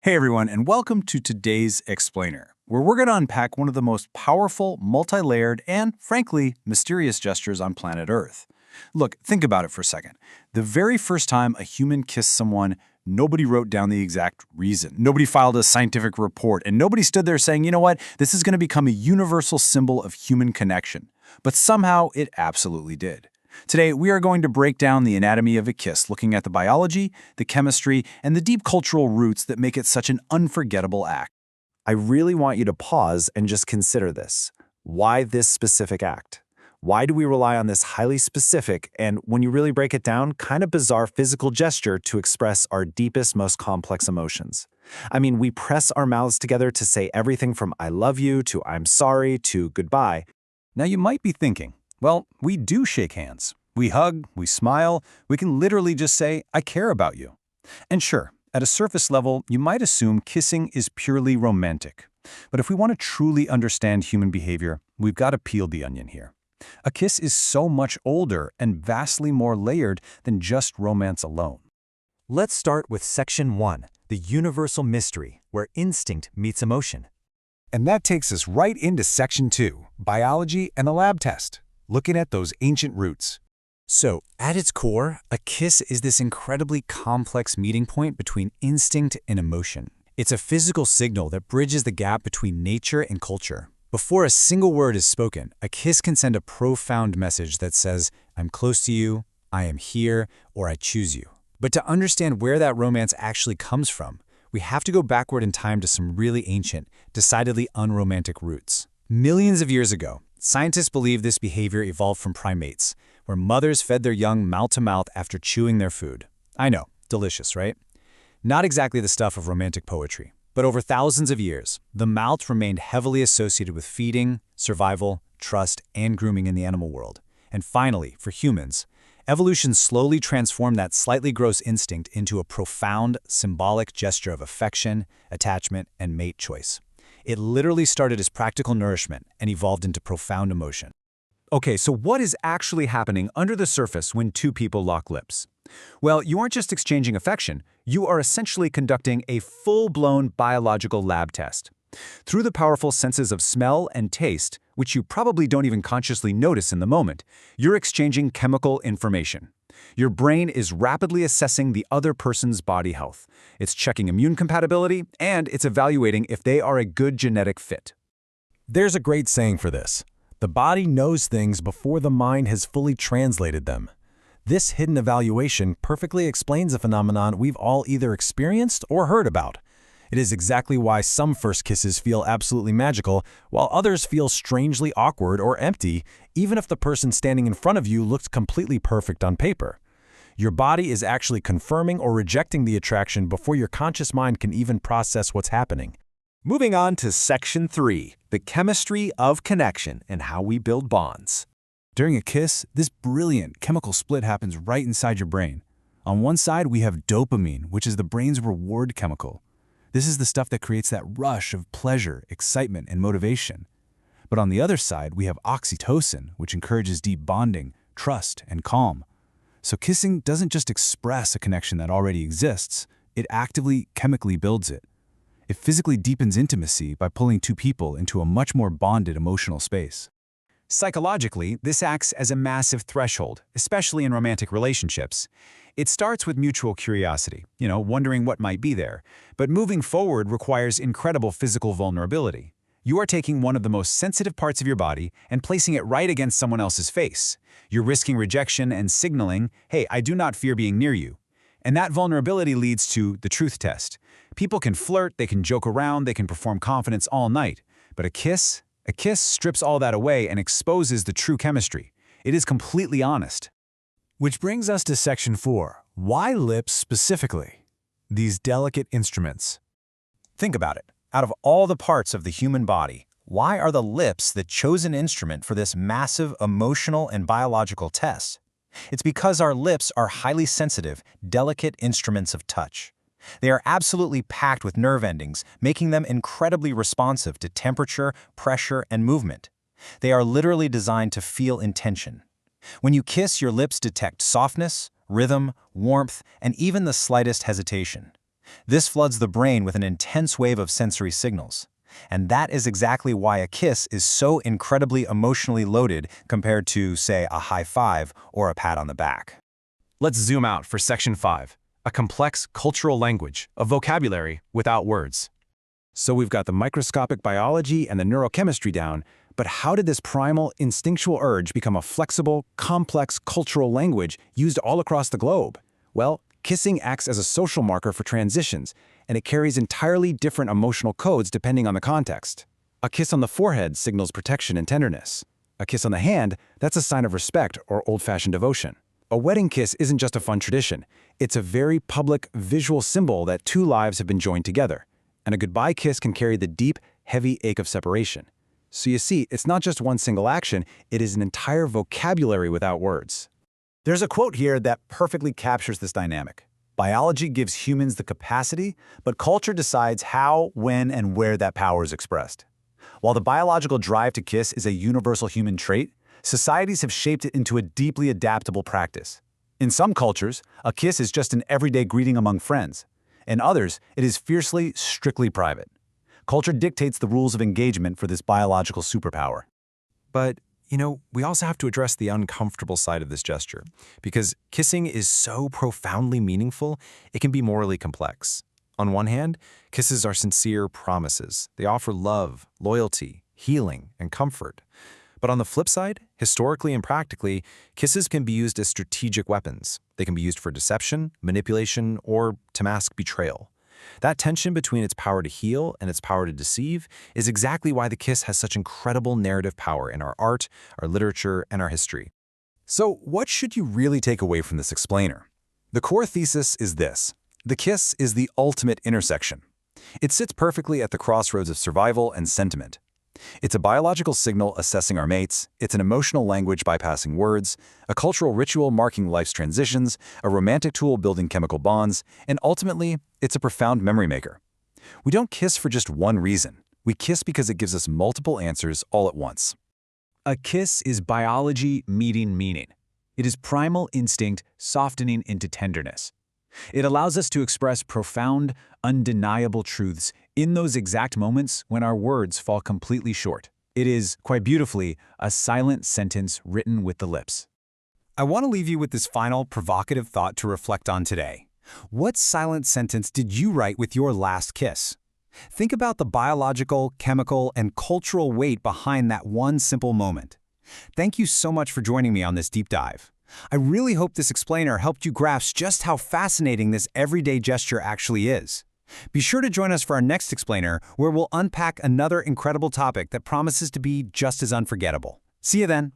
Hey everyone, and welcome to today's Explainer, where we're going to unpack one of the most powerful, multi-layered, and frankly, mysterious gestures on planet Earth. Look, think about it for a second. The very first time a human kissed someone, nobody wrote down the exact reason. Nobody filed a scientific report, and nobody stood there saying, you know what, this is going to become a universal symbol of human connection. But somehow it absolutely did. Today, we are going to break down the anatomy of a kiss, looking at the biology, the chemistry, and the deep cultural roots that make it such an unforgettable act. I really want you to pause and just consider this. Why this specific act? Why do we rely on this highly specific and, when you really break it down, kind of bizarre physical gesture to express our deepest, most complex emotions? I mean, we press our mouths together to say everything from I love you to I'm sorry to goodbye. Now, you might be thinking, well, we do shake hands. We hug, we smile, we can literally just say, I care about you. And sure, at a surface level, you might assume kissing is purely romantic. But if we want to truly understand human behavior, we've got to peel the onion here. A kiss is so much older and vastly more layered than just romance alone. Let's start with Section 1, the universal mystery, where instinct meets emotion. And that takes us right into Section 2, biology and the lab test, looking at those ancient roots. So, at its core, a kiss is this incredibly complex meeting point between instinct and emotion. It's a physical signal that bridges the gap between nature and culture. Before a single word is spoken, a kiss can send a profound message that says, I'm close to you, I am here, or I choose you. But to understand where that romance actually comes from, we have to go backward in time to some really ancient, decidedly unromantic roots. Millions of years ago, scientists believe this behavior evolved from primates, where mothers fed their young mouth to mouth after chewing their food. I know, delicious, right? Not exactly the stuff of romantic poetry, but over thousands of years, the mouth remained heavily associated with feeding, survival, trust, and grooming in the animal world. And finally, for humans, evolution slowly transformed that slightly gross instinct into a profound, symbolic gesture of affection, attachment, and mate choice. It literally started as practical nourishment and evolved into profound emotion. Okay, so what is actually happening under the surface when two people lock lips? Well, you aren't just exchanging affection, you are essentially conducting a full-blown biological lab test. Through the powerful senses of smell and taste, which you probably don't even consciously notice in the moment, you're exchanging chemical information. Your brain is rapidly assessing the other person's body health. It's checking immune compatibility, and it's evaluating if they are a good genetic fit. There's a great saying for this. The body knows things before the mind has fully translated them. This hidden evaluation perfectly explains a phenomenon we've all either experienced or heard about. It is exactly why some first kisses feel absolutely magical, while others feel strangely awkward or empty, even if the person standing in front of you looked completely perfect on paper. Your body is actually confirming or rejecting the attraction before your conscious mind can even process what's happening. Moving on to Section 3, the chemistry of connection and how we build bonds. During a kiss, this brilliant chemical split happens right inside your brain. On one side, we have dopamine, which is the brain's reward chemical. This is the stuff that creates that rush of pleasure, excitement, and motivation. But on the other side, we have oxytocin, which encourages deep bonding, trust, and calm. So kissing doesn't just express a connection that already exists, it actively, chemically builds it. It physically deepens intimacy by pulling two people into a much more bonded emotional space. Psychologically, this acts as a massive threshold, especially in romantic relationships. It starts with mutual curiosity, wondering what might be there. But moving forward requires incredible physical vulnerability. You are taking one of the most sensitive parts of your body and placing it right against someone else's face. You're risking rejection and signaling, hey, I do not fear being near you. And that vulnerability leads to the truth test. People can flirt, they can joke around, they can perform confidence all night. But a kiss strips all that away and exposes the true chemistry. It is completely honest. Which brings us to Section 4, why lips specifically? These delicate instruments. Think about it. Out of all the parts of the human body, why are the lips the chosen instrument for this massive emotional and biological test? It's because our lips are highly sensitive, delicate instruments of touch. They are absolutely packed with nerve endings, making them incredibly responsive to temperature, pressure, and movement. They are literally designed to feel intention. When you kiss, your lips detect softness, rhythm, warmth, and even the slightest hesitation. This floods the brain with an intense wave of sensory signals. And that is exactly why a kiss is so incredibly emotionally loaded compared to, say, a high five or a pat on the back. Let's zoom out for Section 5, a complex cultural language, a vocabulary without words. So we've got the microscopic biology and the neurochemistry down, but how did this primal, instinctual urge become a flexible, complex cultural language used all across the globe? Well, kissing acts as a social marker for transitions, and it carries entirely different emotional codes depending on the context. A kiss on the forehead signals protection and tenderness. A kiss on the hand, that's a sign of respect or old-fashioned devotion. A wedding kiss isn't just a fun tradition. It's a very public, visual symbol that two lives have been joined together. And a goodbye kiss can carry the deep, heavy ache of separation. So you see, it's not just one single action, it is an entire vocabulary without words. There's a quote here that perfectly captures this dynamic. Biology gives humans the capacity, but culture decides how, when, and where that power is expressed. While the biological drive to kiss is a universal human trait, societies have shaped it into a deeply adaptable practice. In some cultures, a kiss is just an everyday greeting among friends. In others, it is fiercely, strictly private. Culture dictates the rules of engagement for this biological superpower. But, we also have to address the uncomfortable side of this gesture, because kissing is so profoundly meaningful, it can be morally complex. On one hand, kisses are sincere promises. They offer love, loyalty, healing, and comfort. But on the flip side, historically and practically, kisses can be used as strategic weapons. They can be used for deception, manipulation, or to mask betrayal. That tension between its power to heal and its power to deceive is exactly why the kiss has such incredible narrative power in our art, our literature, and our history. So what should you really take away from this explainer? The core thesis is this: the kiss is the ultimate intersection. It sits perfectly at the crossroads of survival and sentiment. It's a biological signal assessing our mates, it's an emotional language bypassing words, a cultural ritual marking life's transitions, a romantic tool building chemical bonds, and ultimately, it's a profound memory maker. We don't kiss for just one reason. We kiss because it gives us multiple answers all at once. A kiss is biology meeting meaning. It is primal instinct softening into tenderness. It allows us to express profound, undeniable truths in those exact moments when our words fall completely short. It is, quite beautifully, a silent sentence written with the lips. I want to leave you with this final provocative thought to reflect on today. What silent sentence did you write with your last kiss? Think about the biological, chemical, and cultural weight behind that one simple moment. Thank you so much for joining me on this deep dive. I really hope this explainer helped you grasp just how fascinating this everyday gesture actually is. Be sure to join us for our next explainer, where we'll unpack another incredible topic that promises to be just as unforgettable. See you then.